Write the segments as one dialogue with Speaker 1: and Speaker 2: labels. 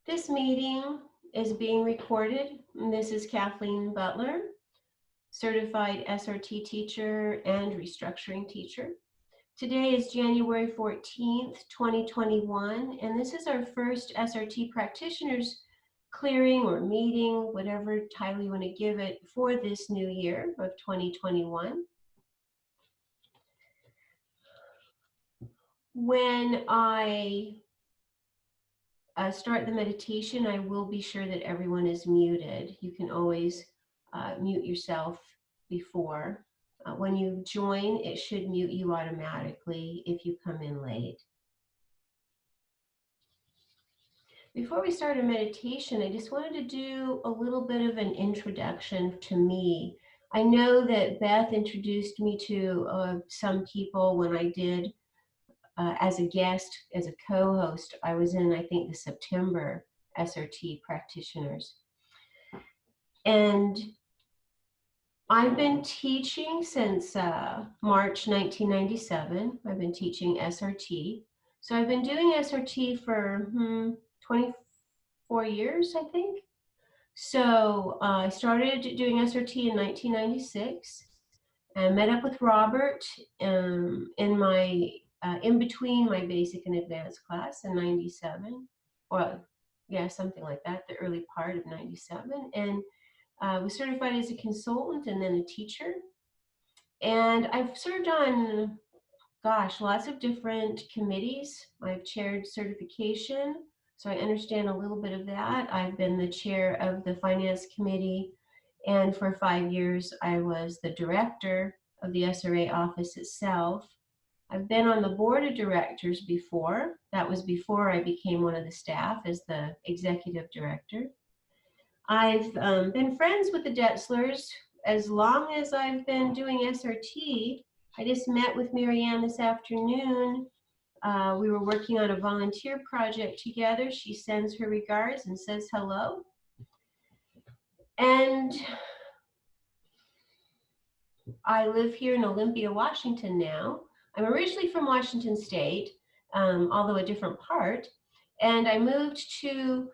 Speaker 1: This meeting is being recorded. And this is Kathleen Butler, certified SRT teacher and restructuring teacher. Today is January 14th, 2021, and this is our first SRT practitioners clearing or meeting, whatever title you want to give it, for this new year of 2021. When I start the meditation, I will be sure that everyone is muted. You can always mute yourself before. When you join, it should mute you automatically if you come in late. Before we start our meditation, I just wanted to do a little bit of an introduction to me. I know that Beth introduced me to some people when I did as a guest, as a co-host. I was in, I think, the September SRT practitioners. And I've been teaching since March 1997. I've been teaching SRT. So I've been doing SRT for 24 years, I think. So I started doing SRT in 1996 and met up with Robert in my in between my basic and advanced class in 97, or yeah, something like that, the early part of 97, and was certified as a consultant and then a teacher. And I've served on, gosh, lots of different committees. I've chaired certification, so I understand a little bit of that. I've been the chair of the finance committee, and for 5 years, I was the director of the SRA office itself. I've been on the board of directors before. That was before I became one of the staff as the executive director. I've been friends with the Detzlers as long as I've been doing SRT. I just met with Marianne this afternoon. We were working on a volunteer project together. She sends her regards and says hello. And I live here in Olympia, Washington now. I'm originally from Washington State, although a different part. And I moved to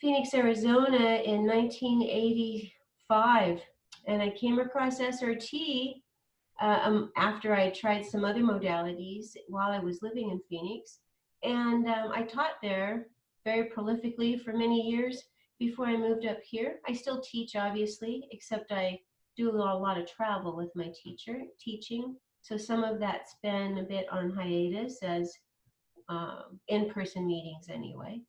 Speaker 1: Phoenix, Arizona in 1985. And I came across SRT after I tried some other modalities while I was living in Phoenix. And I taught there very prolifically for many years before I moved up here. I still teach, obviously, except I do a lot of travel with my teaching. So some of that's been a bit on hiatus as in-person meetings anyway.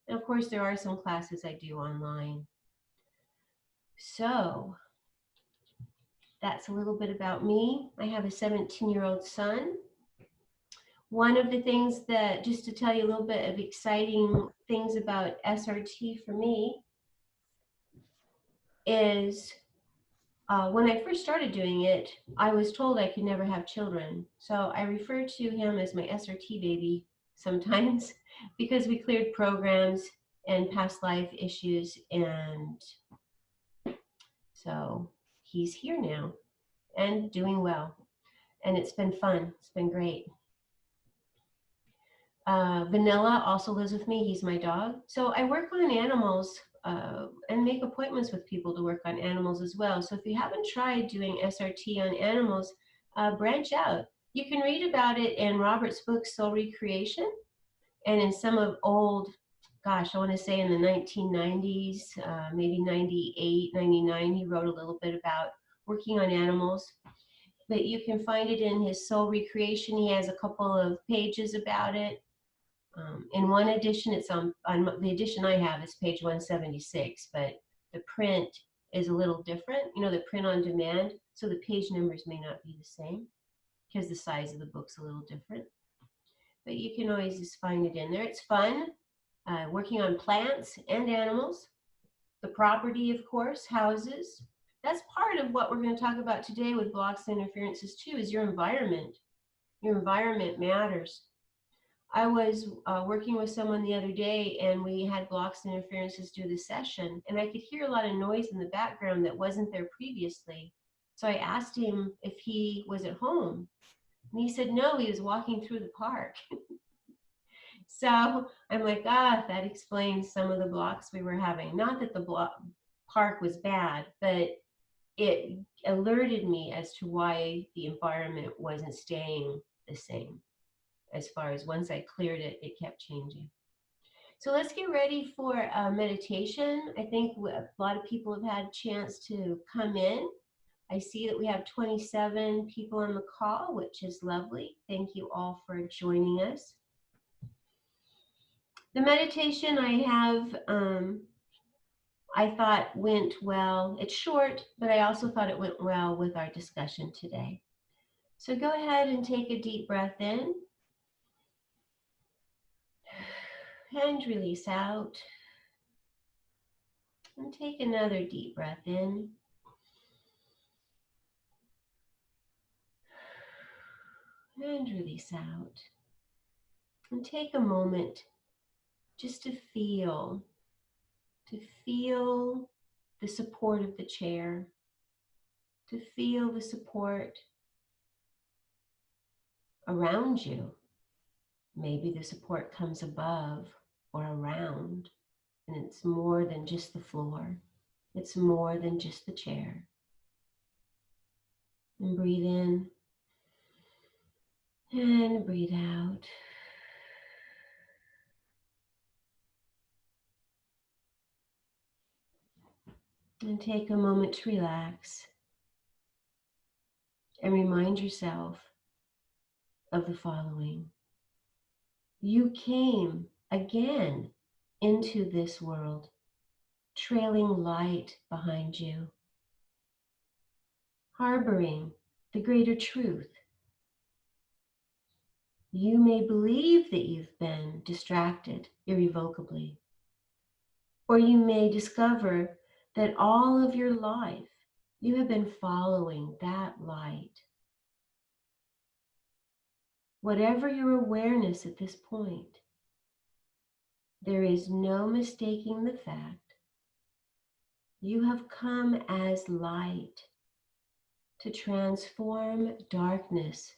Speaker 1: And of course, there are some classes I do online. So that's a little bit about me. I have a 17-year-old son. One of the things that, just to tell you a little bit of exciting things about SRT for me, is when I first started doing it, I was told I could never have children. So I refer to him as my SRT baby sometimes because we cleared programs and past life issues, and so he's here now and doing well. And it's been fun. It's been great. Vanilla also lives with me. He's my dog. So I work on animals and make appointments with people to work on animals as well. So if you haven't tried doing SRT on animals, branch out. You can read about it in Robert's book, Soul Recreation, and in some of old, gosh, I want to say in the 1990s, maybe 98, 99, he wrote a little bit about working on animals. But you can find it in his Soul Recreation. He has a couple of pages about it. In one edition, it's on the edition I have is page 176, but the print is a little different. You know, the print on demand, so the page numbers may not be the same because the size of the book's a little different. But you can always just find it in there. It's fun, working on plants and animals. The property, of course, houses. That's part of what we're going to talk about today with blocks and interferences too, is your environment. Your environment matters. I was working with someone the other day, and we had blocks and interferences do the session, and I could hear a lot of noise in the background that wasn't there previously. So I asked him if he was at home, and he said no, he was walking through the park. So I'm like, that explains some of the blocks we were having. Not that the park was bad, but it alerted me as to why the environment wasn't staying the same. As far as once I cleared it, it kept changing. So let's get ready for meditation. I think a lot of people have had a chance to come in. I see that we have 27 people on the call, which is lovely. Thank you all for joining us. The meditation I have, I thought went well. It's short, but I also thought it went well with our discussion today. So go ahead and take a deep breath in and release out. And take another deep breath in. And release out. And take a moment just to feel the support of the chair, to feel the support around you. Maybe the support comes above or around, and it's more than just the floor. It's more than just the chair. And breathe in and breathe out. And take a moment to relax and remind yourself of the following. You came again into this world, trailing light behind you, harboring the greater truth. You may believe that you've been distracted irrevocably, or you may discover that all of your life you have been following that light. Whatever your awareness at this point, there is no mistaking the fact you have come as light to transform darkness,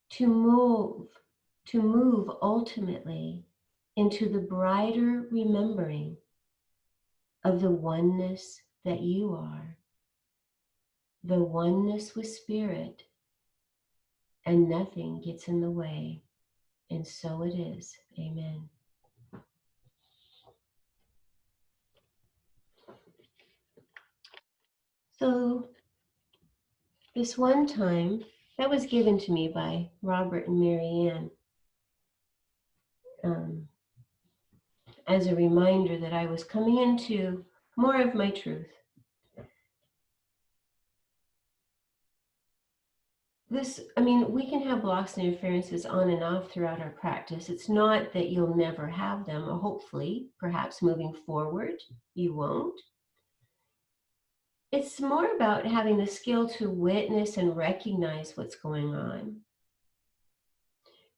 Speaker 1: to move ultimately into the brighter remembering of the oneness that you are, the oneness with spirit, and nothing gets in the way. And so it is. Amen. So this one time, that was given to me by Robert and Mary Ann as a reminder that I was coming into more of my truth. We can have blocks and interferences on and off throughout our practice. It's not that you'll never have them, or hopefully, perhaps moving forward, you won't. It's more about having the skill to witness and recognize what's going on.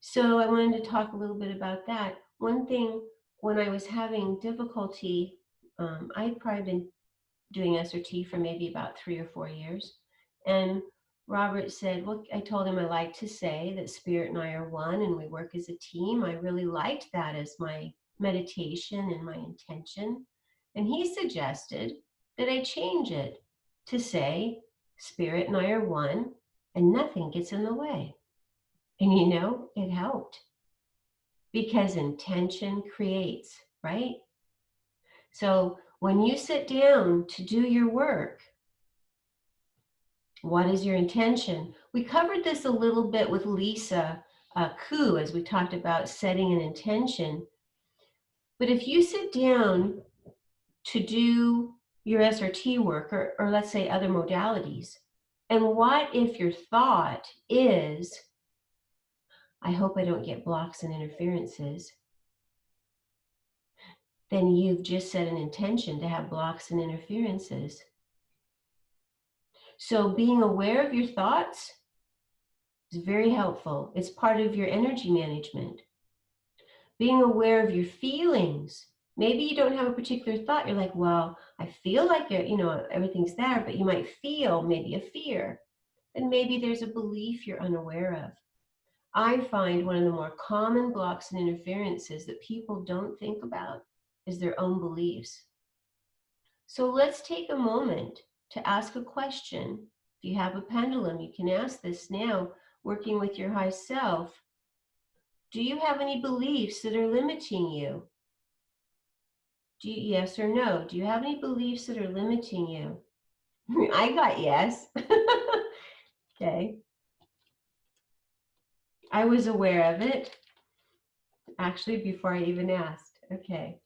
Speaker 1: So I wanted to talk a little bit about that. One thing, when I was having difficulty, I'd probably been doing SRT for maybe about 3 or 4 years. And Robert said, well, I told him I like to say that spirit and I are one and we work as a team. I really liked that as my meditation and my intention. And he suggested that I change it to say, spirit and I are one and nothing gets in the way. And it helped because intention creates, right? So when you sit down to do your work, what is your intention? We covered this a little bit with Lisa Koo as we talked about setting an intention. But if you sit down to do your SRT work, or let's say other modalities, and what if your thought is, I hope I don't get blocks and interferences, then you've just set an intention to have blocks and interferences. So being aware of your thoughts is very helpful. It's part of your energy management. Being aware of your feelings. Maybe you don't have a particular thought. You're like, well, I feel like everything's there, but you might feel maybe a fear. And maybe there's a belief you're unaware of. I find one of the more common blocks and interferences that people don't think about is their own beliefs. So let's take a moment to ask a question. If you have a pendulum, you can ask this now, working with your high self. Do you have any beliefs that are limiting you? Yes or no? Do you have any beliefs that are limiting you? I got yes. Okay. I was aware of it, actually, before I even asked. Okay.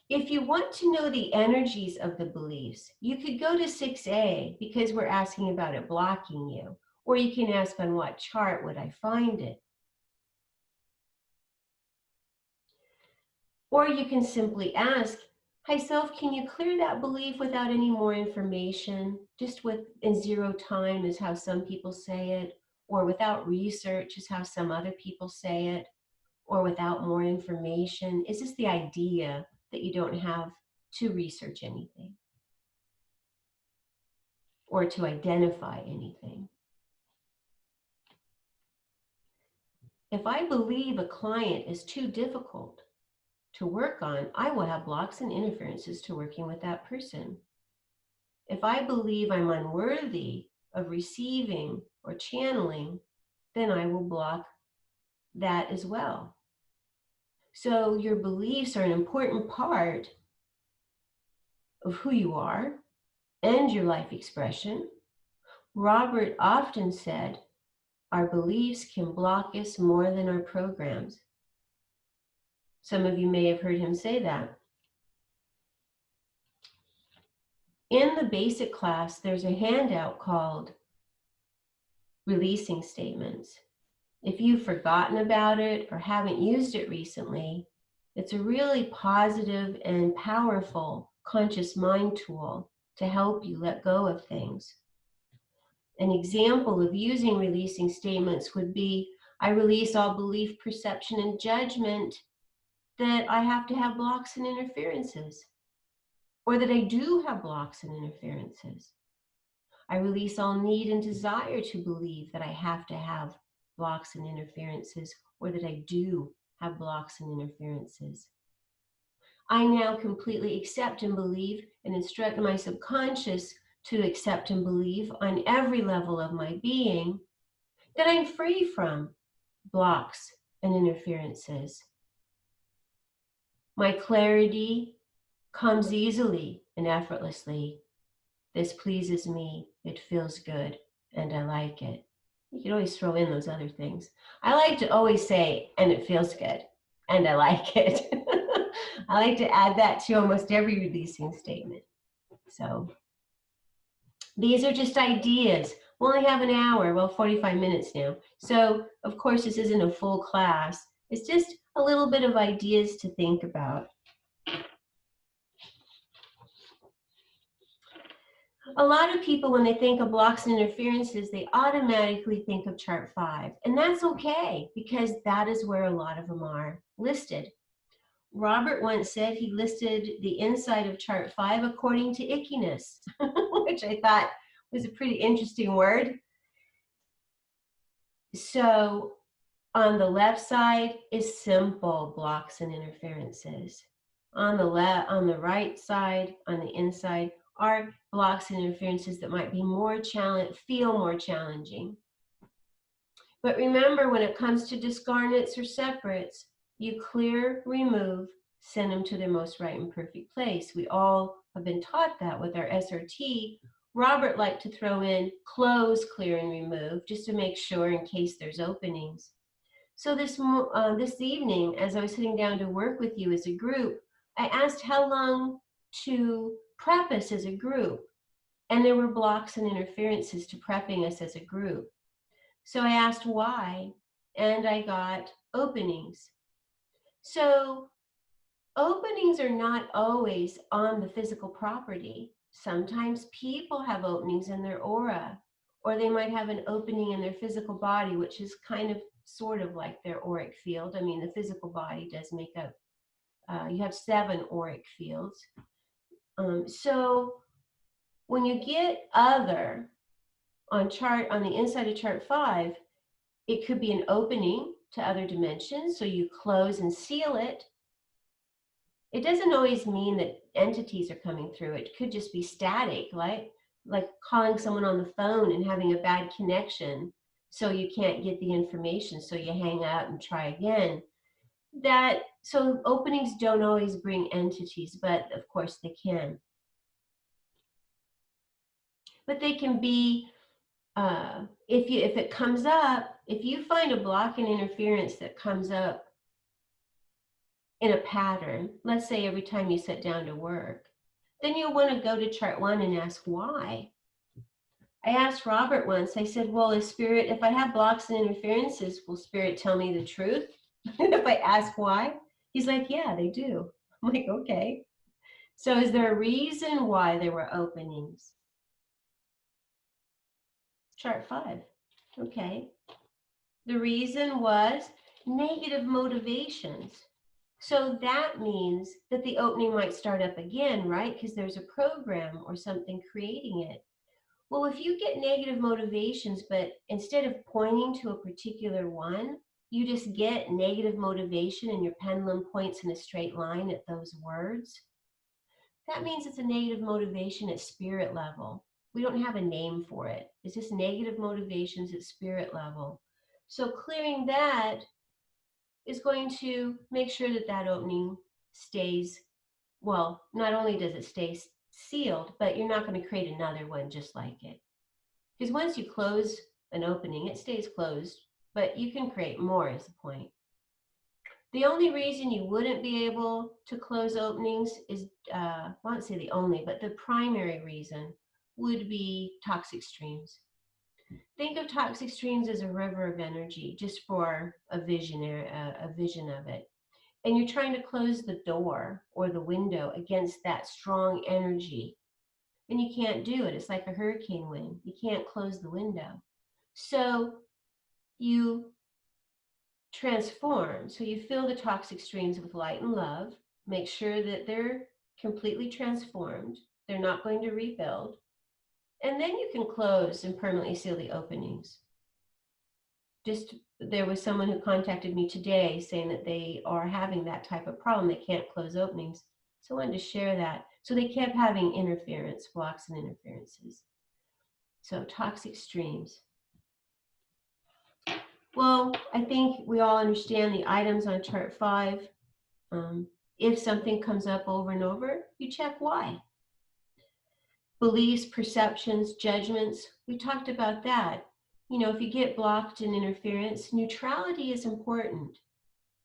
Speaker 1: If you want to know the energies of the beliefs, you could go to 6A because we're asking about it blocking you. Or you can ask, on what chart would I find it? Or you can simply ask, hi self, can you clear that belief without any more information? Just in 0 time is how some people say it, or without research is how some other people say it, or without more information. Is this the idea that you don't have to research anything or to identify anything? If I believe a client is too difficult to work on, I will have blocks and interferences to working with that person. If I believe I'm unworthy of receiving or channeling, then I will block that as well. So your beliefs are an important part of who you are and your life expression. Robert often said, our beliefs can block us more than our programs. Some of you may have heard him say that. In the basic class, there's a handout called Releasing Statements. If you've forgotten about it or haven't used it recently, it's a really positive and powerful conscious mind tool to help you let go of things. An example of using releasing statements would be, I release all belief, perception, and judgment that I have to have blocks and interferences, or that I do have blocks and interferences. I release all need and desire to believe that I have to have blocks and interferences, or that I do have blocks and interferences. I now completely accept and believe and instruct my subconscious to accept and believe on every level of my being that I'm free from blocks and interferences. My clarity comes easily and effortlessly. This pleases me, it feels good, and I like it. You can always throw in those other things. I like to always say, and it feels good, and I like it. I like to add that to almost every releasing statement. So these are just ideas. We only have an hour, well, 45 minutes now. So of course, this isn't a full class. It's just a little bit of ideas to think about. A lot of people, when they think of blocks and interferences, they automatically think of chart 5. And that's okay, because that is where a lot of them are listed. Robert once said he listed the inside of chart 5 according to ickiness, which I thought was a pretty interesting word. So on the left side is simple blocks and interferences. On the right side, on the inside, are blocks and interferences that might be feel more challenging. But remember, when it comes to discarnates or separates, you clear, remove, send them to their most right and perfect place. We all have been taught that with our SRT. Robert liked to throw in close, clear, and remove, just to make sure in case there's openings. So this evening, as I was sitting down to work with you as a group, I asked how long to prep us as a group. And there were blocks and interferences to prepping us as a group. So I asked why, and I got openings. So openings are not always on the physical property. Sometimes people have openings in their aura, or they might have an opening in their physical body, which is kind of sort of like their auric field. I mean, the physical body does make up, you have 7 auric fields. So when you get other on the inside of chart 5, It could be an opening to other dimensions, so you close and seal it. It doesn't always mean that entities are coming through. It could just be static, like calling someone on the phone and having a bad connection, so you can't get the information, so you hang up and try again. So openings don't always bring entities, but of course they can. But they can be, if it comes up, if you find a block and interference that comes up in a pattern, let's say every time you sit down to work, then you'll want to go to chart 1 and ask why. I asked Robert once, I said, well, if I have blocks and interferences, will Spirit tell me the truth? If I ask why? He's like, yeah, they do. I'm like, okay. So is there a reason why there were openings? Chart 5. Okay. The reason was negative motivations. So that means that the opening might start up again, right? Because there's a program or something creating it. Well, if you get negative motivations, but instead of pointing to a particular one, you just get negative motivation and your pendulum points in a straight line at those words, that means it's a negative motivation at spirit level. We don't have a name for it. It's just negative motivations at spirit level. So clearing that is going to make sure that that opening stays, well, not only does it stay sealed, but you're not going to create another one just like it. Because once you close an opening, it stays closed, but you can create more is the point. The only reason you wouldn't be able to close openings is, I won't say the only, but the primary reason would be toxic streams. Think of toxic streams as a river of energy, just for a vision of it. And you're trying to close the door or the window against that strong energy. And you can't do it. It's like a hurricane wind. You can't close the window. So you transform. So you fill the toxic streams with light and love. Make sure that they're completely transformed. They're not going to rebuild. And then you can close and permanently seal the openings. There was someone who contacted me today saying that they are having that type of problem. They can't close openings. So I wanted to share that. So they kept having interference, blocks and interferences. So toxic streams. Well, I think we all understand the items on chart 5. If something comes up over and over, you check why. Beliefs, perceptions, judgments, we talked about that. You know, if you get blocked in interference, neutrality is important.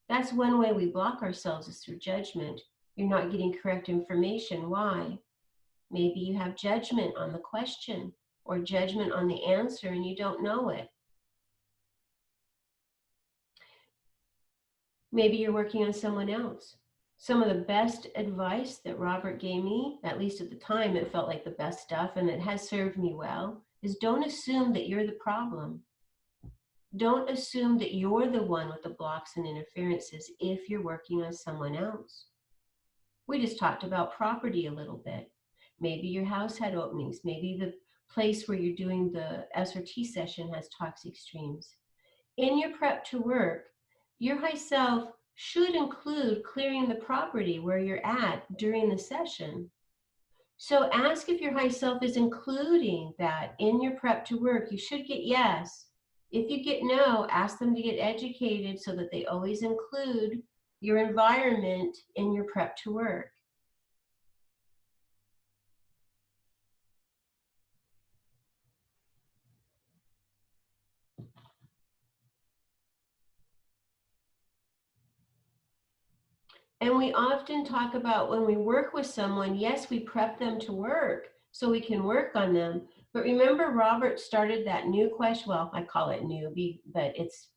Speaker 1: That's one way we block ourselves is through judgment. You're not getting correct information. Why? Maybe you have judgment on the question or judgment on the answer and you don't know it. Maybe you're working on someone else. Some of the best advice that Robert gave me, at least at the time, it felt like the best stuff and it has served me well, is don't assume that you're the problem. Don't assume that you're the one with the blocks and interferences if you're working on someone else. We just talked about property a little bit. Maybe your house had openings. Maybe the place where you're doing the SRT session has toxic streams. In your prep to work, your high self should include clearing the property where you're at during the session. So ask if your high self is including that in your prep to work. You should get yes. If you get no, ask them to get educated so that they always include your environment in your prep to work. And we often talk about when we work with someone, yes, we prep them to work so we can work on them. But remember, Robert started that new question, well, I call it newbie, but it's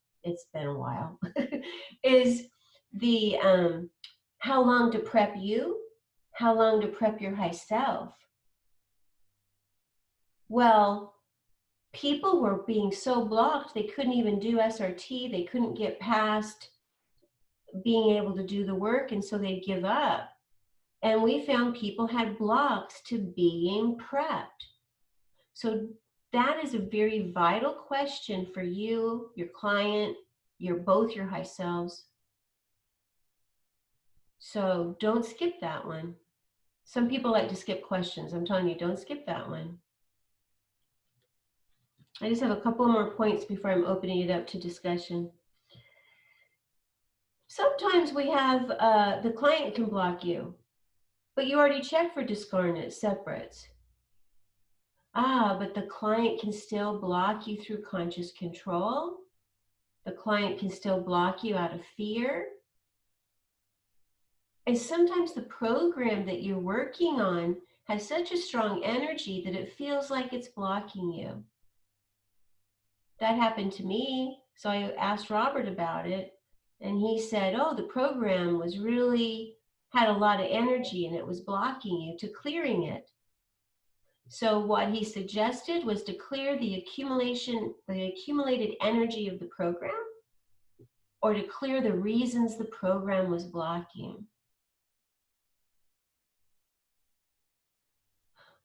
Speaker 1: been a while, is the how long to prep you, how long to prep your high self. Well, people were being so blocked, they couldn't even do SRT, they couldn't get past being able to do the work, and so they'd give up. And we found people had blocks to being prepped. So That is a very vital question for you, your client, both your high selves. So don't skip that one. Some people like to skip questions. I'm telling you, don't skip that one. I just have a couple more points before I'm opening it up to discussion. Sometimes we have, the client can block you, but you already checked for discarnate separates. But the client can still block you through conscious control. The client can still block you out of fear. And sometimes the program that you're working on has such a strong energy that it feels like it's blocking you. That happened to me. So I asked Robert about it, and he said, oh, the program was really had a lot of energy and it was blocking you to clearing it. So what he suggested was to clear the accumulated energy of the program, or to clear the reasons the program was blocking.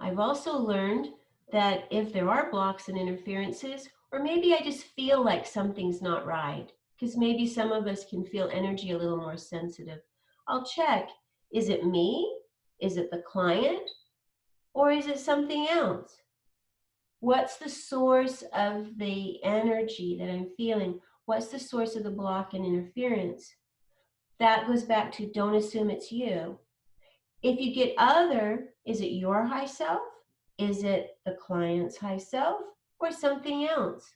Speaker 1: I've also learned that if there are blocks and interferences, or maybe I just feel like something's not right, because maybe some of us can feel energy a little more sensitive, I'll check, is it me? Is it the client? Or is it something else? What's the source of the energy that I'm feeling? What's the source of the block and interference? That goes back to don't assume it's you. If you get other, is it your high self? Is it the client's high self? Or something else?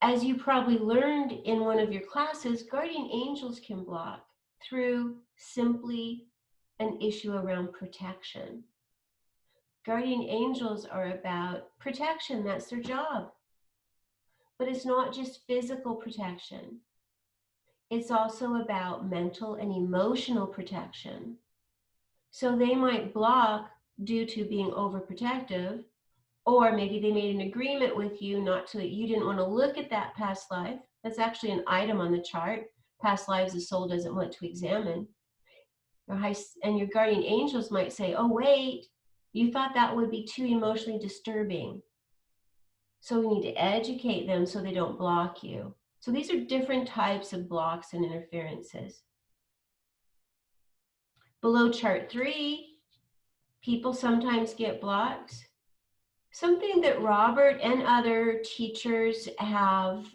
Speaker 1: As you probably learned in one of your classes, guardian angels can block through simply an issue around protection. Guardian angels are about protection, that's their job. But it's not just physical protection. It's also about mental and emotional protection. So they might block due to being overprotective, or maybe they made an agreement with you not to, you didn't want to look at that past life. That's actually an item on the chart. Past lives the soul doesn't want to examine. And your guardian angels might say, oh, wait, you thought that would be too emotionally disturbing. So we need to educate them so they don't block you. So these are different types of blocks and interferences. Below chart 3, people sometimes get blocks. Something that Robert and other teachers have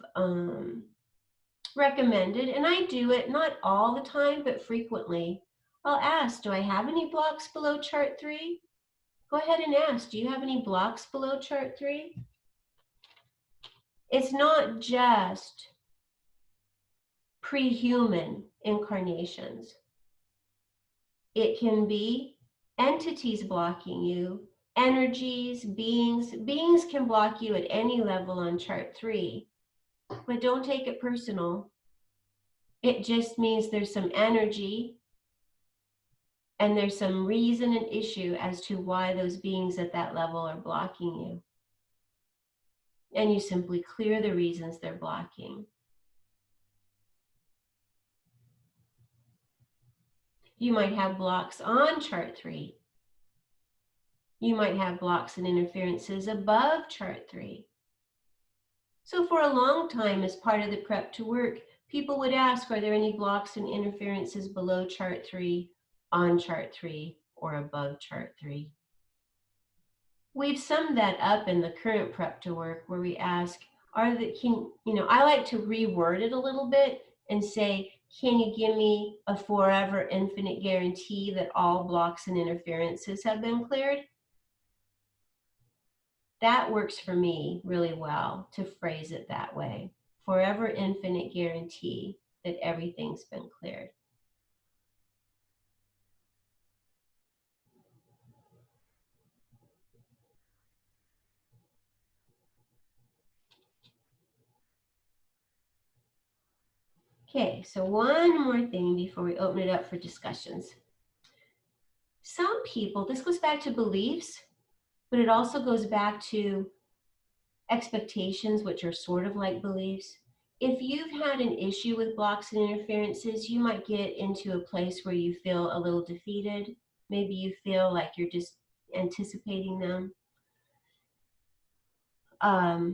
Speaker 1: recommended, and I do it not all the time, but frequently. I'll ask, do I have any blocks below chart 3? Go ahead and ask, do you have any blocks below chart 3? It's not just pre-human incarnations. It can be entities blocking you, energies, beings. Beings can block you at any level on chart 3, but don't take it personal. It just means there's some energy and there's some reason and issue as to why those beings at that level are blocking you. And you simply clear the reasons they're blocking. You might have blocks on chart 3. You might have blocks and interferences above chart 3. So for a long time, as part of the prep to work, people would ask, are there any blocks and interferences below chart 3, on chart 3, or above chart 3? We've summed that up in the current prep to work, where we ask, I like to reword it a little bit and say, can you give me a forever infinite guarantee that all blocks and interferences have been cleared? That works for me really well to phrase it that way. Forever infinite guarantee that everything's been cleared. Okay, so one more thing before we open it up for discussions. Some people, this goes back to beliefs, but it also goes back to expectations, which are sort of like beliefs. If you've had an issue with blocks and interferences, you might get into a place where you feel a little defeated. Maybe you feel like you're just anticipating them. How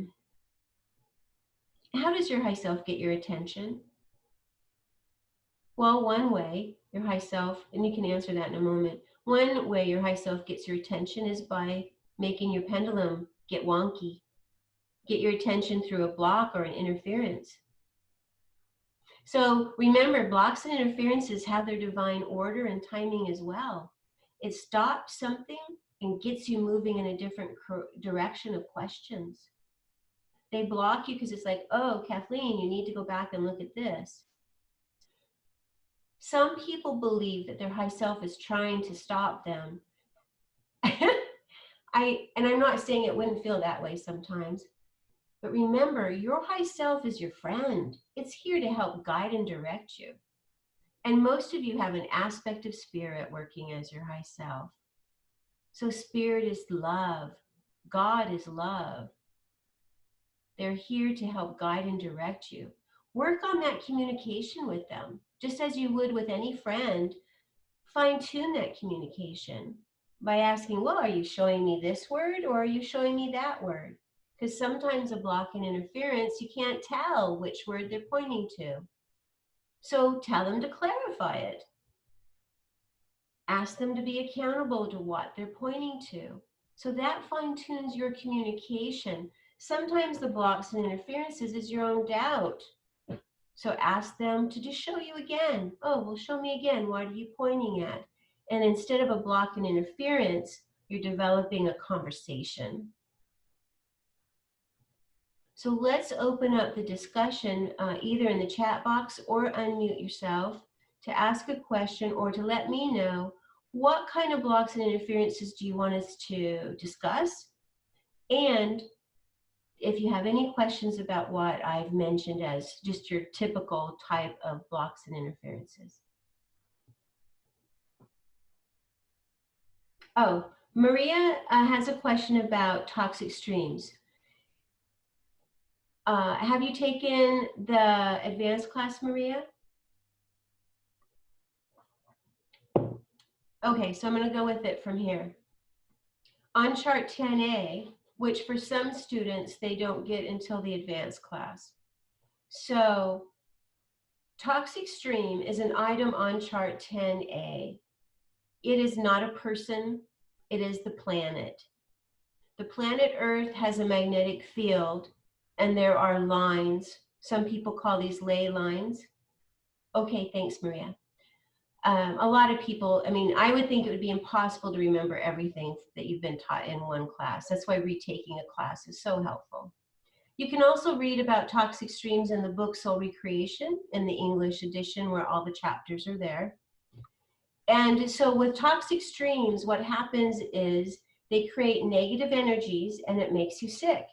Speaker 1: does your high self get your attention? Well, one way your high self, and you can answer that in a moment, one way your high self gets your attention is by making your pendulum get wonky, get your attention through a block or an interference. So remember, blocks and interferences have their divine order and timing as well. It stops something and gets you moving in a different direction of questions. They block you because it's like, oh, Kathleen, you need to go back and look at this. Some people believe that their high self is trying to stop them. I'm not saying it wouldn't feel that way sometimes, but remember, your high self is your friend. It's here to help guide and direct you. And most of you have an aspect of spirit working as your high self. So spirit is love. God is love. They're here to help guide and direct you. Work on that communication with them, just as you would with any friend. Fine-tune that communication by asking, well, are you showing me this word or are you showing me that word? Because sometimes a block and interference, you can't tell which word they're pointing to. So tell them to clarify it. Ask them to be accountable to what they're pointing to. So that fine-tunes your communication. Sometimes the blocks and interferences is your own doubt. So ask them to just show you again. Oh, well, show me again. What are you pointing at? And instead of a block and interference, you're developing a conversation. So let's open up the discussion either in the chat box or unmute yourself to ask a question or to let me know what kind of blocks and interferences do you want us to discuss? And if you have any questions about what I've mentioned as just your typical type of blocks and interferences. Oh, Maria has a question about toxic streams. Have you taken the advanced class, Maria? Okay, so I'm going to go with it from here. On chart 10A, which for some students, they don't get until the advanced class. So toxic stream is an item on chart 10A. It is not a person, it is the planet. The planet Earth has a magnetic field and there are lines. Some people call these ley lines. Okay, thanks, Maria. A lot of people, I mean, I would think it would be impossible to remember everything that you've been taught in one class. That's why retaking a class is so helpful. You can also read about toxic streams in the book Soul Recreation in the English edition where all the chapters are there. And so with toxic streams, what happens is they create negative energies and it makes you sick.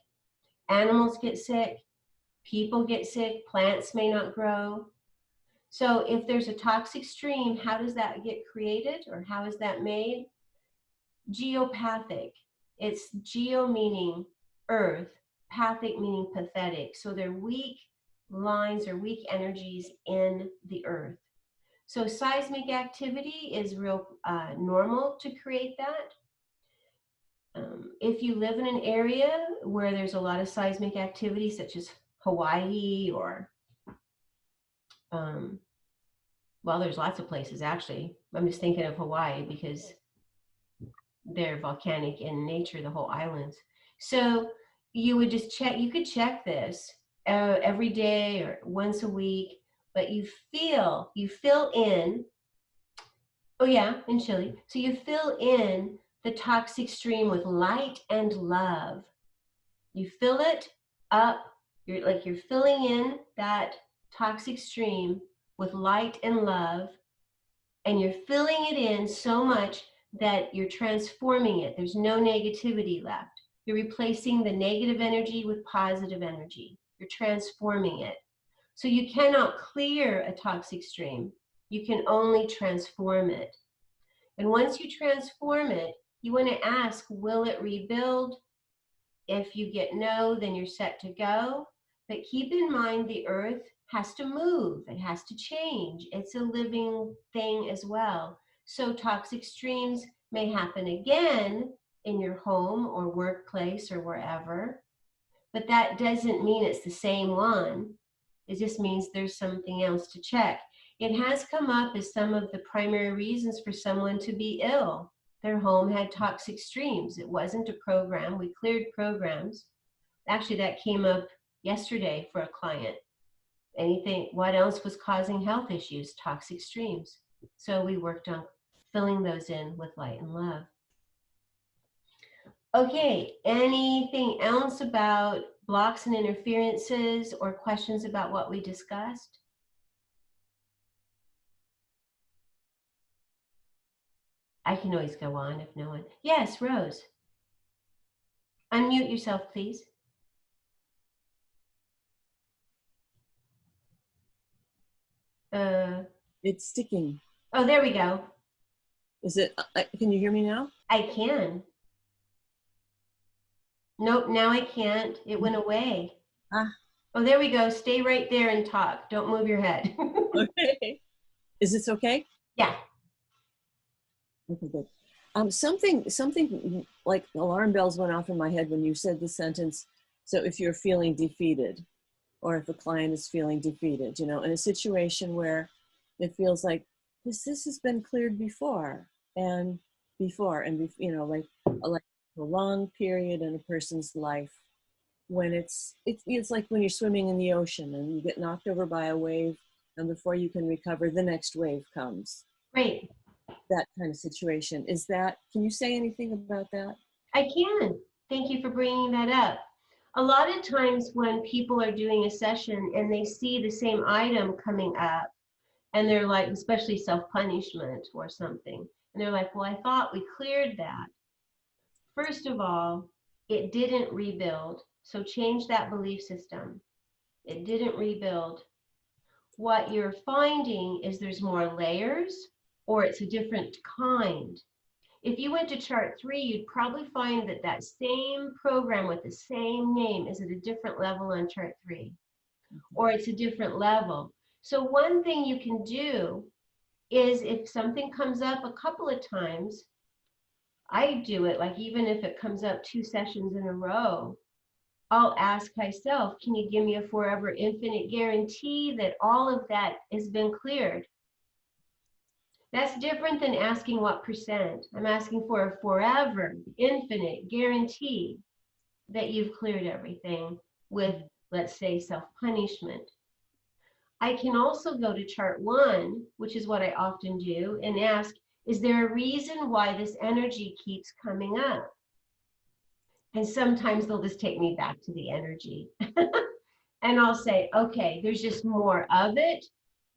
Speaker 1: Animals get sick, people get sick, plants may not grow. So if there's a toxic stream, how does that get created or how is that made? Geopathic. It's geo meaning earth, pathic meaning pathetic. So they're weak lines or weak energies in the earth. So seismic activity is real normal to create that. If you live in an area where there's a lot of seismic activity, such as Hawaii or well, there's lots of places actually. I'm just thinking of Hawaii because they're volcanic in nature, the whole islands. So you would just check, you could check this every day or once a week, but you fill in, oh yeah, in Chile. So you fill in the toxic stream with light and love. You fill it up, you're filling in that toxic stream with light and love, and you're filling it in so much that you're transforming it. There's no negativity left. You're replacing the negative energy with positive energy. You're transforming it. So you cannot clear a toxic stream. You can only transform it. And once you transform it, you want to ask, will it rebuild? If you get no, then you're set to go. But keep in mind the earth has to move, it has to change. It's a living thing as well. So toxic streams may happen again in your home or workplace or wherever. but that doesn't mean it's the same one. It just means there's something else to check. It has come up as some of the primary reasons for someone to be ill. Their home had toxic streams. It wasn't a program. We cleared programs. Actually, that came up yesterday for a client. Anything, what else was causing health issues? Toxic streams. So we worked on filling those in with light and love. Okay, anything else about blocks and interferences or questions about what we discussed? I can always go on if no one. Yes, Rose. Unmute yourself, please.
Speaker 2: It's sticking.
Speaker 1: Oh, there we go.
Speaker 2: Is it, can you hear me now?
Speaker 1: I can. Nope, now I can't. It went away.
Speaker 2: Ah.
Speaker 1: Oh, there we go. Stay right there and talk. Don't move your head.
Speaker 2: Okay. Is this okay?
Speaker 1: Yeah.
Speaker 2: Okay, good. Something like alarm bells went off in my head when you said the sentence. So if you're feeling defeated, or if a client is feeling defeated, you know, in a situation where it feels like this has been cleared before, you know, like a long period in a person's life when it's like when you're swimming in the ocean and you get knocked over by a wave, and before you can recover, the next wave comes.
Speaker 1: Great.
Speaker 2: That kind of situation. Can you say anything about that?
Speaker 1: I can. Thank you for bringing that up. A lot of times when people are doing a session and they see the same item coming up, and they're like, especially self-punishment or something, and they're like, well, I thought we cleared that. First of all, it didn't rebuild. So change that belief system. It didn't rebuild. What you're finding is there's more layers, or it's a different kind. If you went to chart 3, you'd probably find that that same program with the same name is at a different level on chart 3, or it's a different level. So one thing you can do is if something comes up a couple of times, I do it like even if it comes up 2 sessions in a row, I'll ask myself, can you give me a forever infinite guarantee that all of that has been cleared? That's different than asking what percent. I'm asking for a forever infinite guarantee that you've cleared everything with, let's say, self-punishment. I can also go to chart 1, which is what I often do, and ask, is there a reason why this energy keeps coming up? And sometimes they'll just take me back to the energy. And I'll say, okay, there's just more of it.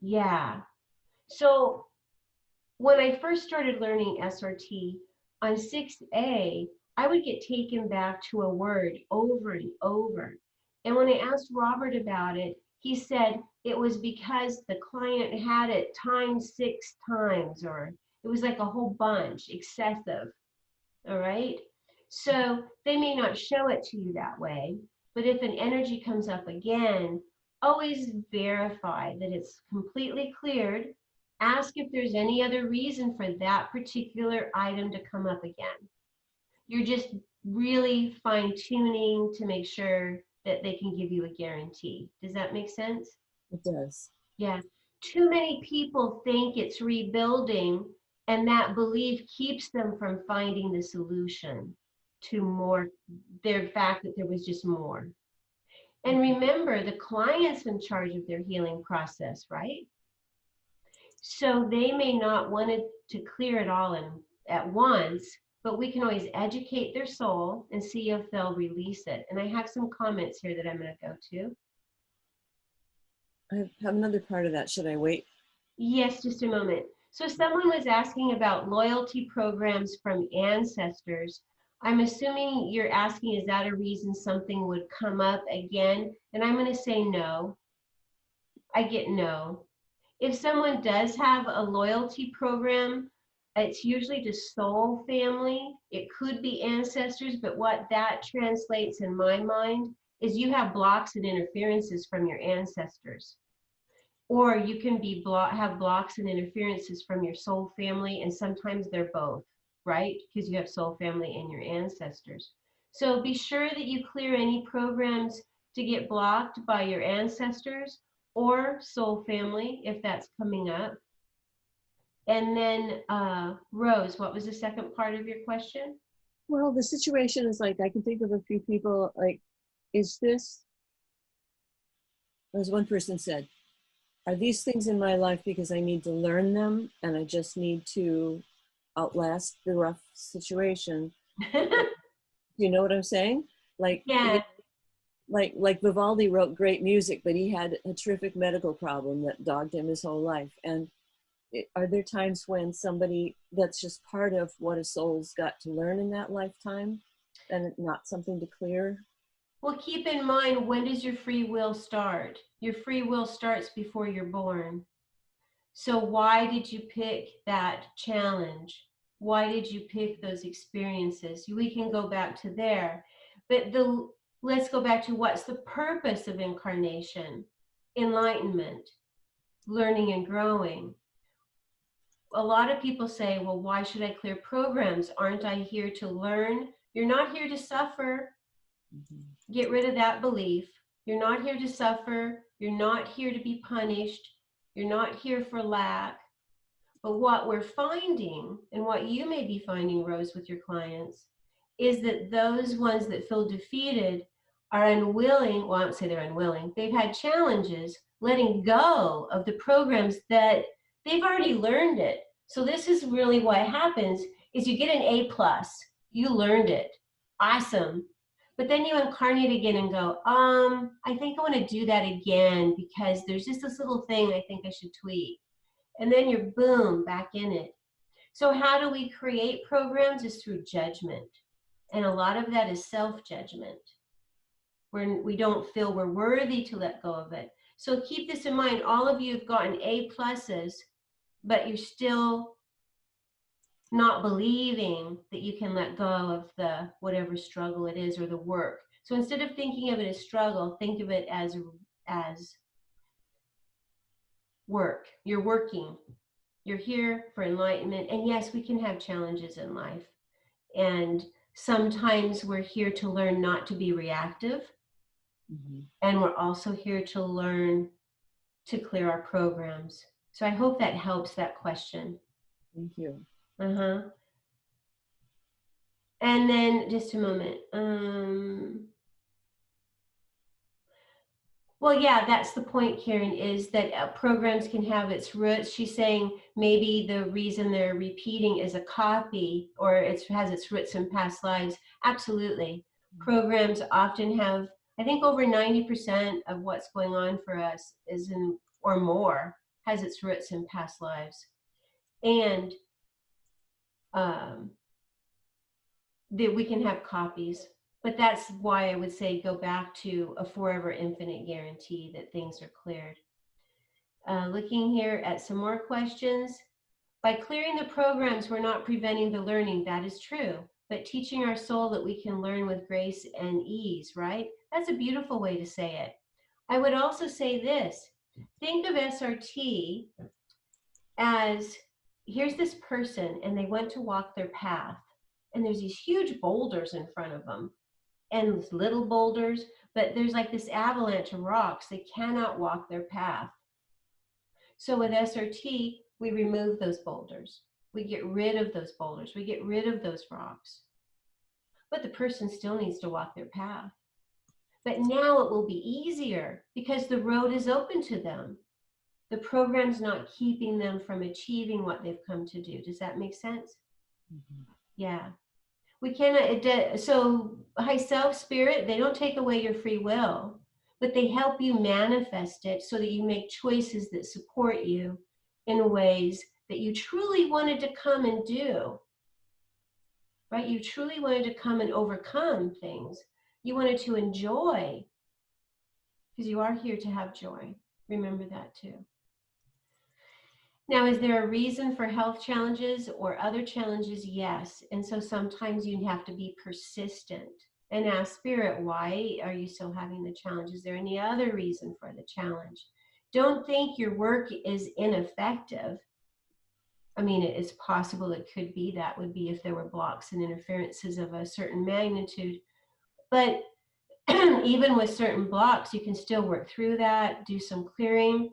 Speaker 1: Yeah. So when I first started learning SRT on 6A, I would get taken back to a word over and over. And when I asked Robert about it, he said it was because the client had it times 6 times, or it was like a whole bunch, excessive. All right. So they may not show it to you that way, but if an energy comes up again, always verify that it's completely cleared. Ask if there's any other reason for that particular item to come up again. You're just really fine-tuning to make sure that they can give you a guarantee. Does that make sense?
Speaker 2: It does.
Speaker 1: Yeah. Too many people think it's rebuilding, and that belief keeps them from finding the solution to more, their fact that there was just more. And remember, the client's in charge of their healing process, right? So they may not want to clear it all at once, but we can always educate their soul and see if they'll release it. And I have some comments here that I'm going to go to.
Speaker 2: I have another part of that. Should I wait?
Speaker 1: Yes, just a moment. So someone was asking about loyalty programs from ancestors. I'm assuming you're asking, is that a reason something would come up again? And I'm going to say no. I get no. If someone does have a loyalty program, it's usually to soul family. It could be ancestors, but what that translates in my mind is you have blocks and interferences from your ancestors. Or you can have blocks and interferences from your soul family, and sometimes they're both, right? Because you have soul family and your ancestors. So be sure that you clear any programs to get blocked by your ancestors or soul family, if that's coming up. And then, Rose, what was the second part of your question?
Speaker 2: Well, the situation is like, I can think of a few people, like, is this, as one person said, are these things in my life because I need to learn them and I just need to outlast the rough situation? You know what I'm saying? Like,
Speaker 1: Yeah.
Speaker 2: like Vivaldi wrote great music, but he had a terrific medical problem that dogged him his whole life. And are there times when somebody, that's just part of what a soul's got to learn in that lifetime and not something to clear?
Speaker 1: Well, keep in mind, when does your free will start? Your free will starts before you're born. So why did you pick that challenge? Why did you pick those experiences? We can go back to there. But let's go back to what's the purpose of incarnation? Enlightenment, learning and growing. A lot of people say, well, why should I clear programs? Aren't I here to learn? You're not here to suffer. Get rid of that belief. You're not here to suffer. You're not here to be punished. You're not here for lack. But what we're finding, and what you may be finding, Rose, with your clients, is that those ones that feel defeated are unwilling, well, I won't say they're unwilling, they've had challenges letting go of the programs that they've already learned it. So this is really what happens is you get an A+, you learned it, awesome. But then you incarnate again and go, I think I want to do that again because there's just this little thing I think I should tweak. And then you're boom, back in it. So how do we create programs? Is through judgment. And a lot of that is self-judgment, where we don't feel we're worthy to let go of it. So keep this in mind. All of you have gotten A+, but you're still not believing that you can let go of the whatever struggle it is or the work. So instead of thinking of it as struggle, think of it as work. You're working. You're here for enlightenment. And yes, we can have challenges in life. And sometimes we're here to learn not to be reactive. And we're also here to learn to clear our programs. So I hope that helps that question.
Speaker 2: Thank you.
Speaker 1: And then just a moment. Well, yeah, that's the point, Karen, is that programs can have its roots. She's saying maybe the reason they're repeating is a copy or it has its roots in past lives. Absolutely. Programs often have, I think over 90% of what's going on for us is in, or more, has its roots in past lives. And that we can have copies. But that's why I would say go back to a forever infinite guarantee that things are cleared. Looking here at some more questions. By clearing the programs, we're not preventing the learning. That is true. But teaching our soul that we can learn with grace and ease, right? That's a beautiful way to say it. I would also say this. Think of SRT as, here's this person and they went to walk their path. And there's these huge boulders in front of them. And little boulders, but there's like this avalanche of rocks. They cannot walk their path. So with SRT, we remove those boulders. We get rid of those boulders. We get rid of those rocks. But the person still needs to walk their path. But now it will be easier because the road is open to them. The program's not keeping them from achieving what they've come to do. Does that make sense? Yeah. We cannot, so high self, spirit, they don't take away your free will, but they help you manifest it so that you make choices that support you in ways that you truly wanted to come and do, right? You truly wanted to come and overcome things. You wanted to enjoy, because you are here to have joy. Remember that too. Now, is there a reason for health challenges or other challenges? Yes. And so sometimes you have to be persistent and ask Spirit, why are you still having the challenge? Is there any other reason for the challenge? Don't think your work is ineffective. I mean, it's possible it could be, that would be if there were blocks and interferences of a certain magnitude. But even with certain blocks, you can still work through that, do some clearing.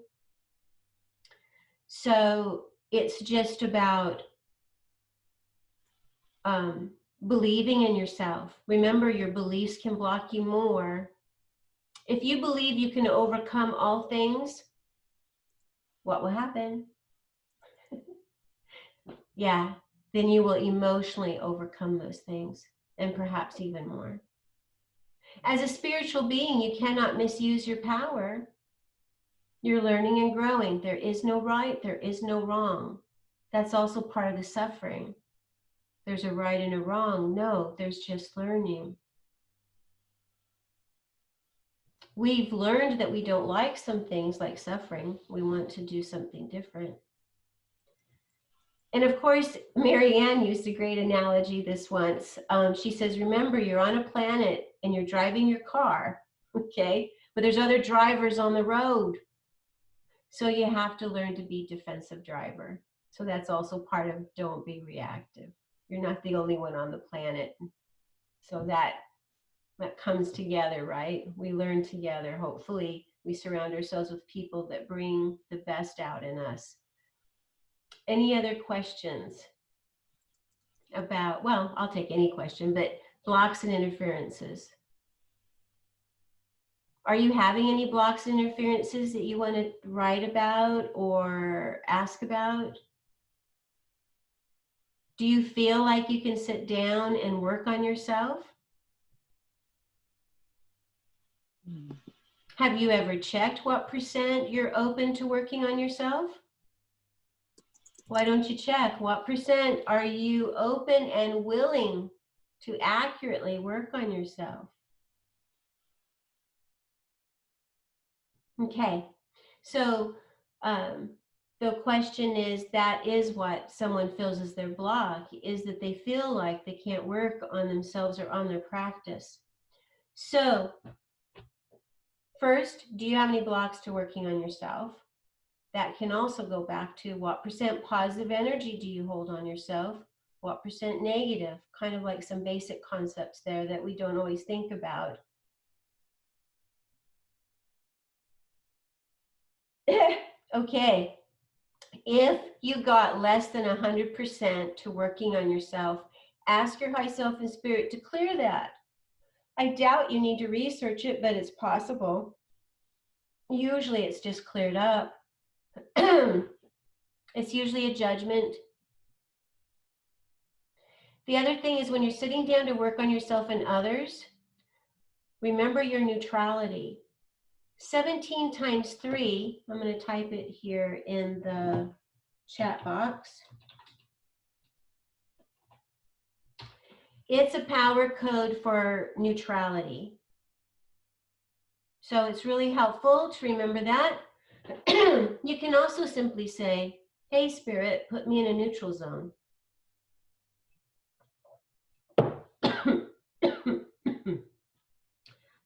Speaker 1: So it's just about believing in yourself. Remember, your beliefs can block you more. If you believe you can overcome all things, what will happen? Yeah, then you will emotionally overcome those things, and perhaps even more. As a spiritual being, you cannot misuse your power. You're learning and growing. There is no right, there is no wrong. That's also part of the suffering. There's a right and a wrong. No, there's just learning. We've learned that we don't like some things like suffering. We want to do something different. And of course, Marianne used a great analogy this once. She says, remember, you're on a planet and you're driving your car, okay? But there's other drivers on the road. So you have to learn to be defensive driver. So that's also part of don't be reactive. You're not the only one on the planet. So that comes together, right? We learn together. Hopefully we surround ourselves with people that bring the best out in us. Any other questions about, well, I'll take any question, but blocks and interferences. Are you having any blocks and interferences that you want to write about or ask about? Do you feel like you can sit down and work on yourself? Have you ever checked what % you're open to working on yourself? Why don't you check? What % are you open and willing to accurately work on yourself? Okay, so the question is, that is what someone feels is their block, is that they feel like they can't work on themselves or on their practice. So first, do you have any blocks to working on yourself? That can also go back to what % positive energy do you hold on yourself? What % negative? Kind of like some basic concepts there that we don't always think about. Okay, if you got less than 100% to working on yourself, ask your high self and spirit to clear that. I doubt you need to research it, but it's possible. Usually it's just cleared up. It's usually a judgment. The other thing is when you're sitting down to work on yourself and others, remember your neutrality. 17 times 3, I'm going to type it here in the chat box. It's a power code for neutrality. So it's really helpful to remember that. You can also simply say, hey, Spirit, put me in a neutral zone.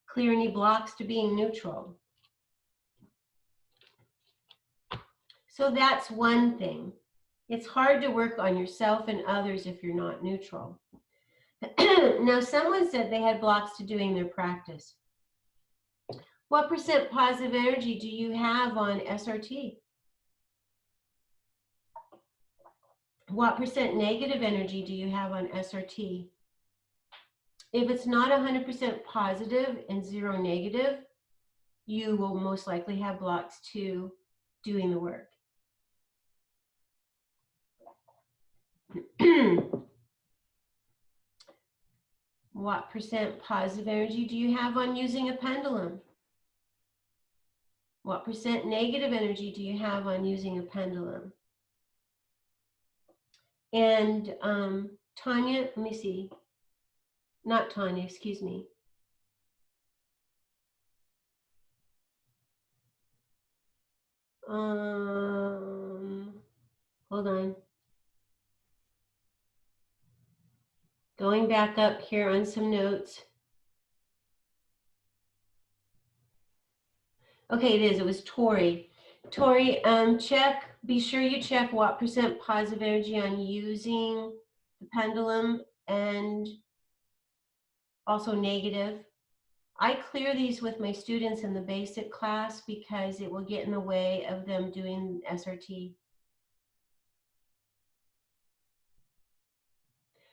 Speaker 1: Clear any blocks to being neutral. So that's one thing. It's hard to work on yourself and others if you're not neutral. Now, someone said they had blocks to doing their practice. What % positive energy do you have on SRT? What % negative energy do you have on SRT? If it's not 100% positive and 0 negative, you will most likely have blocks to doing the work. What % positive energy do you have on using a pendulum? What % negative energy do you have on using a pendulum? And Tanya, let me see. Not Tanya, excuse me. Hold on. Going back up here on some notes. Okay, it is. It was Tori. Tori, check. Be sure you check what % positive energy on using the pendulum and also negative. I clear these with my students in the basic class because it will get in the way of them doing SRT.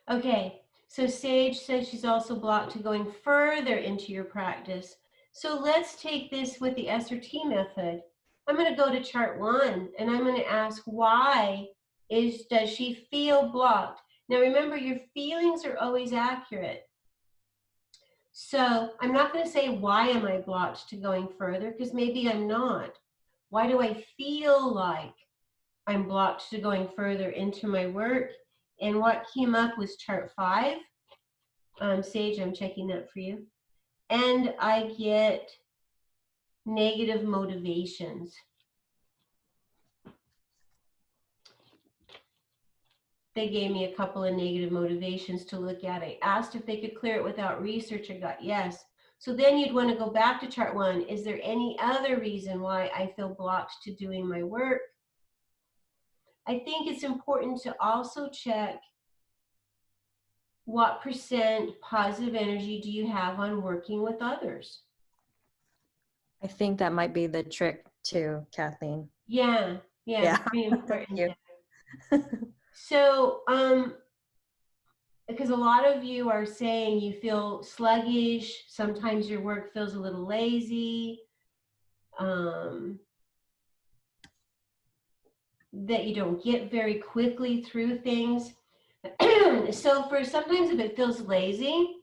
Speaker 1: Okay, so Sage says she's also blocked to going further into your practice. So let's take this with the SRT method. I'm going to go to chart 1 and I'm going to ask why does she feel blocked? Now remember, your feelings are always accurate. So I'm not going to say why am I blocked to going further, because maybe I'm not. Why do I feel like I'm blocked to going further into my work? And what came up was chart 5. Sage, I'm checking that for you. And I get negative motivations. They gave me a couple of negative motivations to look at. I asked if they could clear it without research. I got yes. So then you'd want to go back to chart 1. Is there any other reason why I feel blocked to doing my work? I think it's important to also check what % positive energy do you have on working with others?
Speaker 3: I think that might be the trick too, Kathleen.
Speaker 1: Yeah,
Speaker 3: Yeah.
Speaker 1: very
Speaker 3: Thank
Speaker 1: important.
Speaker 3: you.
Speaker 1: So, because a lot of you are saying you feel sluggish, sometimes your work feels a little lazy, that you don't get very quickly through things. So sometimes if it feels lazy,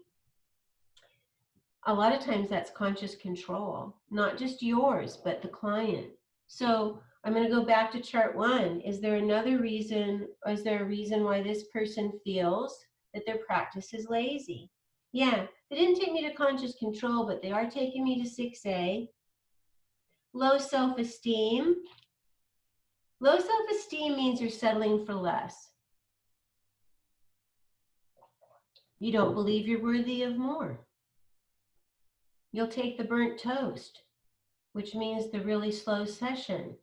Speaker 1: a lot of times that's conscious control, not just yours, but the client. So I'm going to go back to chart 1. Is there another reason, or is there a reason why this person feels that their practice is lazy? Yeah, they didn't take me to conscious control, but they are taking me to 6A. Low self-esteem. Low self-esteem means you're settling for less. You don't believe you're worthy of more. You'll take the burnt toast, which means the really slow session.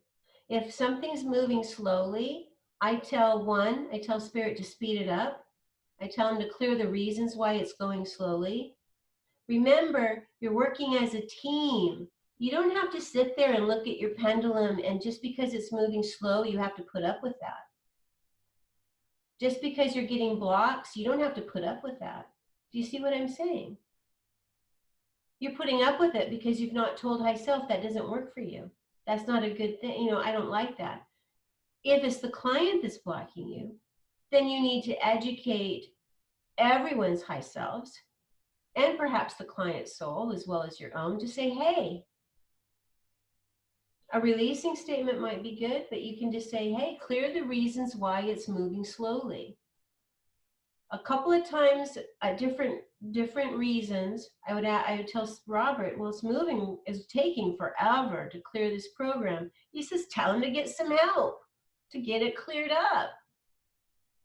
Speaker 1: If something's moving slowly, I tell Spirit to speed it up. I tell him to clear the reasons why it's going slowly. Remember, you're working as a team. You don't have to sit there and look at your pendulum, and just because it's moving slow, you have to put up with that. Just because you're getting blocks, you don't have to put up with that. Do you see what I'm saying? You're putting up with it because you've not told high self that doesn't work for you. That's not a good thing. You know, I don't like that. If it's the client that's blocking you, then you need to educate everyone's high selves and perhaps the client's soul as well as your own to say, hey, a releasing statement might be good, but you can just say, hey, clear the reasons why it's moving slowly. A couple of times, different reasons, I would tell Robert, well, it's taking forever to clear this program. He says, tell him to get some help to get it cleared up.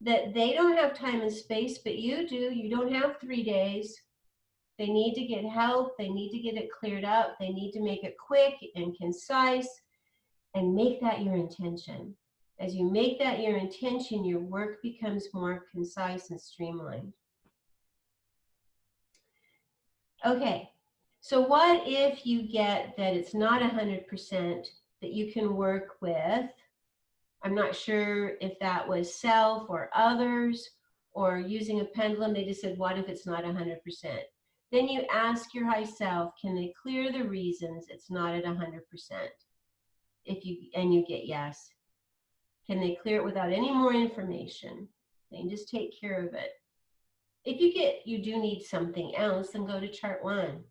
Speaker 1: That they don't have time and space, but you do. You don't have 3 days. They need to get help. They need to get it cleared up. They need to make it quick and concise, and make that your intention. As you make that your intention, your work becomes more concise and streamlined. Okay, so what if you get that it's not 100% that you can work with? I'm not sure if that was self or others or using a pendulum. They just said, what if it's not 100%? Then you ask your high self, can they clear the reasons it's not at 100%? And you get yes. Can they clear it without any more information? They can just take care of it. If you do need something else, then go to chart 1.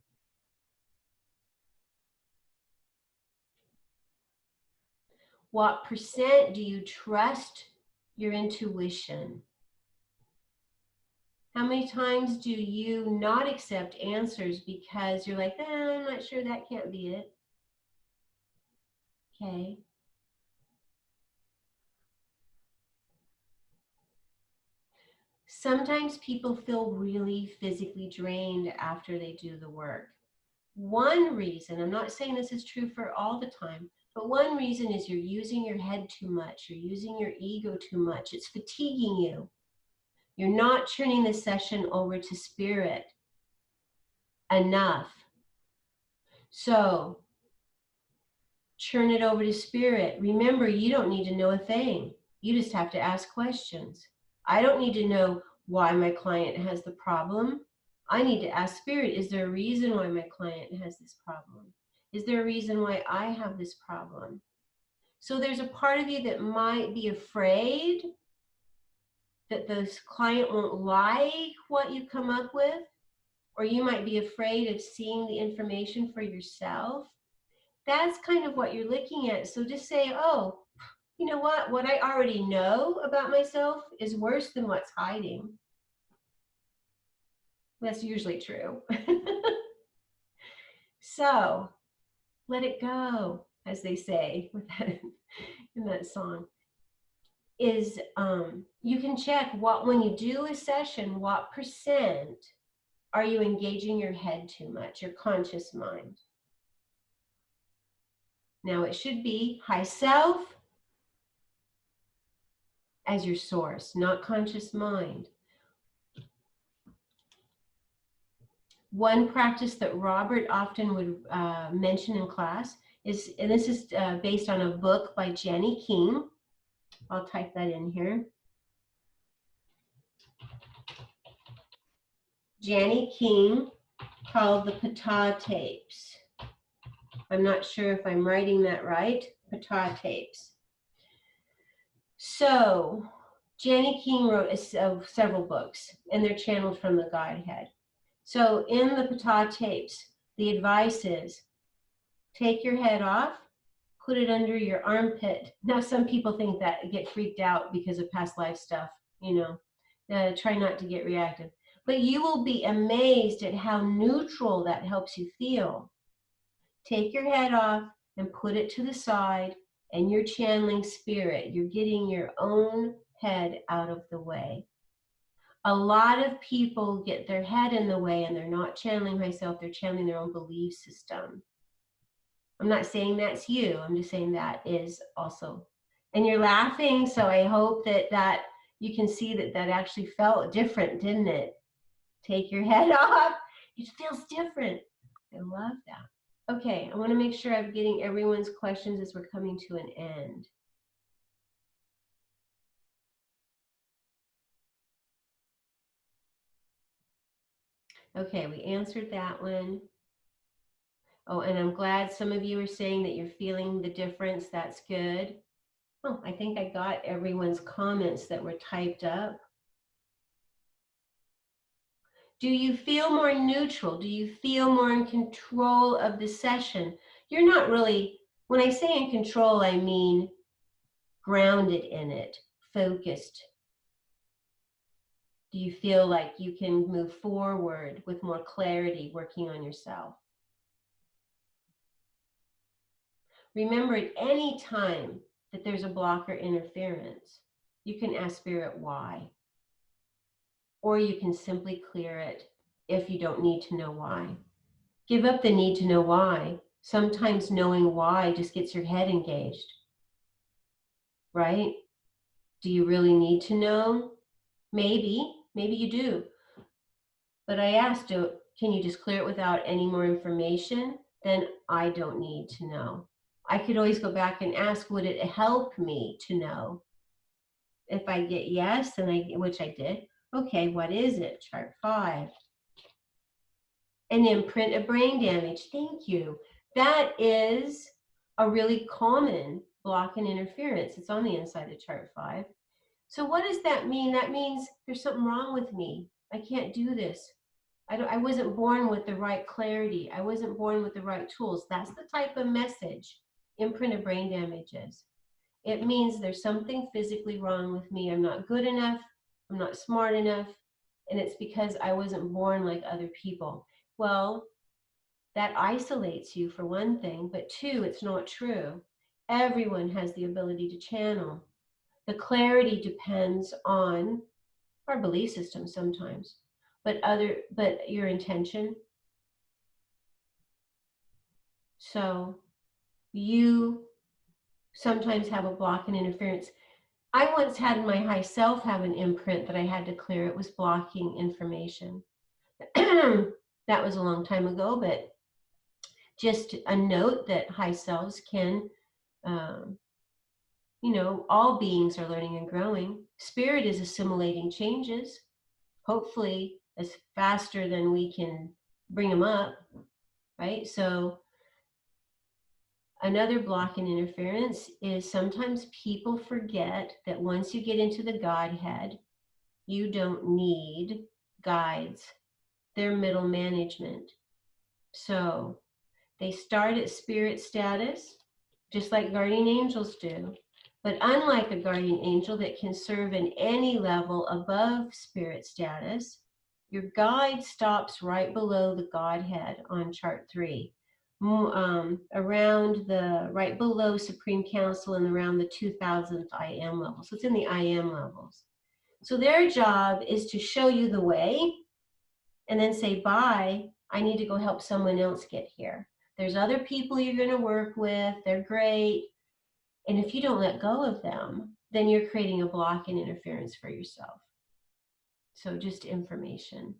Speaker 1: What % do you trust your intuition? How many times do you not accept answers because you're like, I'm not sure, that can't be it? Okay. Sometimes people feel really physically drained after they do the work. One reason, I'm not saying this is true for all the time, but one reason is you're using your head too much. You're using your ego too much. It's fatiguing you. You're not turning the session over to spirit. enough. So turn it over to spirit. Remember, you don't need to know a thing. You just have to ask questions. I don't need to know why my client has the problem. I need to ask spirit, is there a reason why my client has this problem? Is there a reason why I have this problem? So there's a part of you that might be afraid that the client won't like what you come up with, or you might be afraid of seeing the information for yourself. That's kind of what you're looking at. So just say, oh, you know what I already know about myself is worse than what's hiding. That's usually true. So let it go, as they say in that song. Is you can check what, when you do a session, what percent are you engaging your head too much, your conscious mind? Now it should be high self as your source, not conscious mind. One practice that Robert often would mention in class is, and this is based on a book by Jenny King. I'll type that in here. Jenny King, called the Pata tapes. I'm not sure if I'm writing that right. Pata tapes. So Jenny King wrote several books, and they're channeled from the Godhead. So in the Pata tapes, the advice is, take your head off, put it under your armpit. Now, some people think that, get freaked out because of past life stuff, you know. Try not to get reactive. But you will be amazed at how neutral that helps you feel. Take your head off and put it to the side, and you're channeling spirit. You're getting your own head out of the way. A lot of people get their head in the way, and they're not channeling myself, they're channeling their own belief system. I'm not saying that's you, I'm just saying that is also. And you're laughing, so I hope that you can see that actually felt different, didn't it? Take your head off. It feels different. I love that. Okay, I want to make sure I'm getting everyone's questions as we're coming to an end. Okay, we answered that one. Oh, and I'm glad some of you are saying that you're feeling the difference. That's good. Oh, I think I got everyone's comments that were typed up. Do you feel more neutral? Do you feel more in control of the session? You're not really, when I say in control, I mean grounded in it, focused. Do you feel like you can move forward with more clarity working on yourself? Remember, at any time that there's a block or interference, you can ask Spirit why. Or you can simply clear it if you don't need to know why. Give up the need to know why. Sometimes knowing why just gets your head engaged, right? Do you really need to know? Maybe you do. But I asked, can you just clear it without any more information? Then I don't need to know. I could always go back and ask, would it help me to know? If I get yes, which I did, okay, what is it? Chart 5. An imprint of brain damage. Thank you. That is a really common block and interference. It's on the inside of chart 5. So what does that mean? That means there's something wrong with me. I can't do this. I wasn't born with the right clarity. I wasn't born with the right tools. That's the type of message imprint of brain damage is. It means there's something physically wrong with me. I'm not good enough. I'm not smart enough. And it's because I wasn't born like other people. Well, that isolates you for one thing, but two, it's not true. Everyone has the ability to channel. The clarity depends on our belief system sometimes, but your intention. So you sometimes have a block and interference. I once had my high self have an imprint that I had to clear. It was blocking information. That was a long time ago, but just a note that high selves can, all beings are learning and growing. Spirit is assimilating changes, hopefully as faster than we can bring them up, right? So another block in interference is sometimes people forget that once you get into the Godhead, you don't need guides. They're middle management. So they start at spirit status, just like guardian angels do. But unlike a guardian angel that can serve in any level above spirit status, your guide stops right below the Godhead on chart 3, around the right below Supreme Council and around the 2000th IM level. So it's in the IM levels. So their job is to show you the way and then say, bye, I need to go help someone else get here. There's other people you're going to work with. They're great. And if you don't let go of them, then you're creating a block and interference for yourself. So just information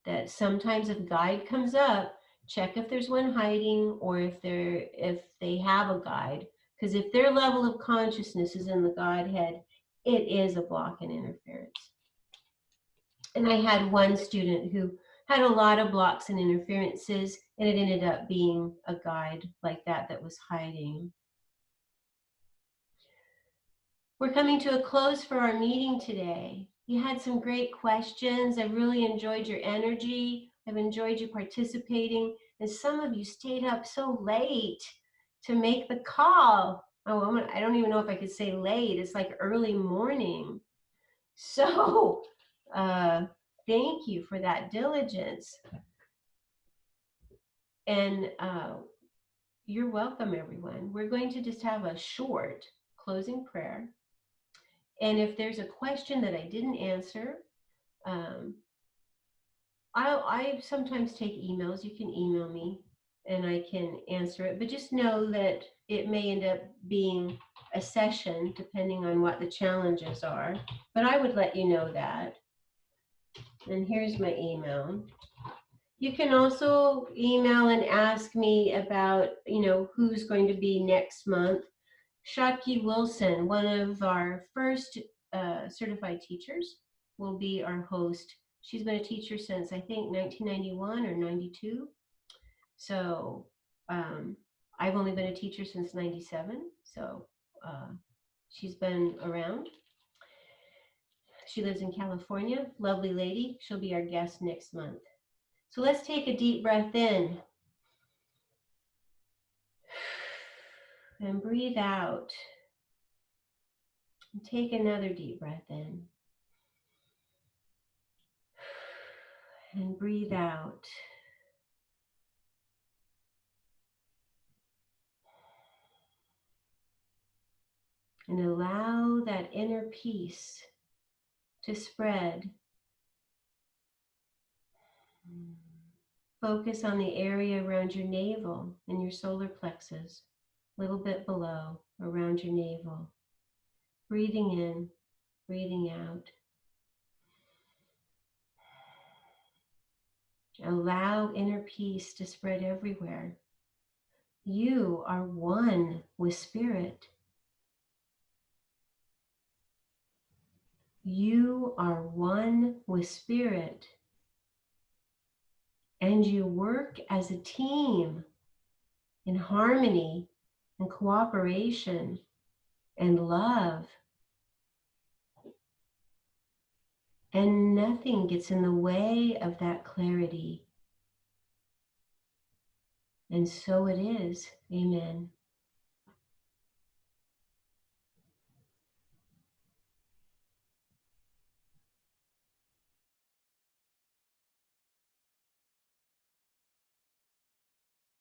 Speaker 1: that sometimes if guide comes up, check if there's one hiding or if they have a guide. Because if their level of consciousness is in the Godhead, it is a block and interference. And I had one student who had a lot of blocks and interferences, and it ended up being a guide like that was hiding. We're coming to a close for our meeting today. You had some great questions. I really enjoyed your energy. I've enjoyed you participating. And some of you stayed up so late to make the call. Oh, I don't even know if I could say late. It's like early morning. So thank you for that diligence. And you're welcome, everyone. We're going to just have a short closing prayer. And if there's a question that I didn't answer, I sometimes take emails. You can email me and I can answer it. But just know that it may end up being a session depending on what the challenges are. But I would let you know that. And here's my email. You can also email and ask me about, who's going to be next month. Shaki Wilson, one of our first certified teachers, will be our host. She's been a teacher since, I think, 1991 or 92. So I've only been a teacher since 97. So she's been around. She lives in California. Lovely lady. She'll be our guest next month. So let's take a deep breath in and breathe out. And take another deep breath in and breathe out. And allow that inner peace to spread. Focus on the area around your navel and your solar plexus, a little bit below, around your navel. Breathing in, breathing out. Allow inner peace to spread everywhere. You are one with spirit. You are one with spirit. And you work as a team in harmony and cooperation and love. And nothing gets in the way of that clarity. And so it is. Amen.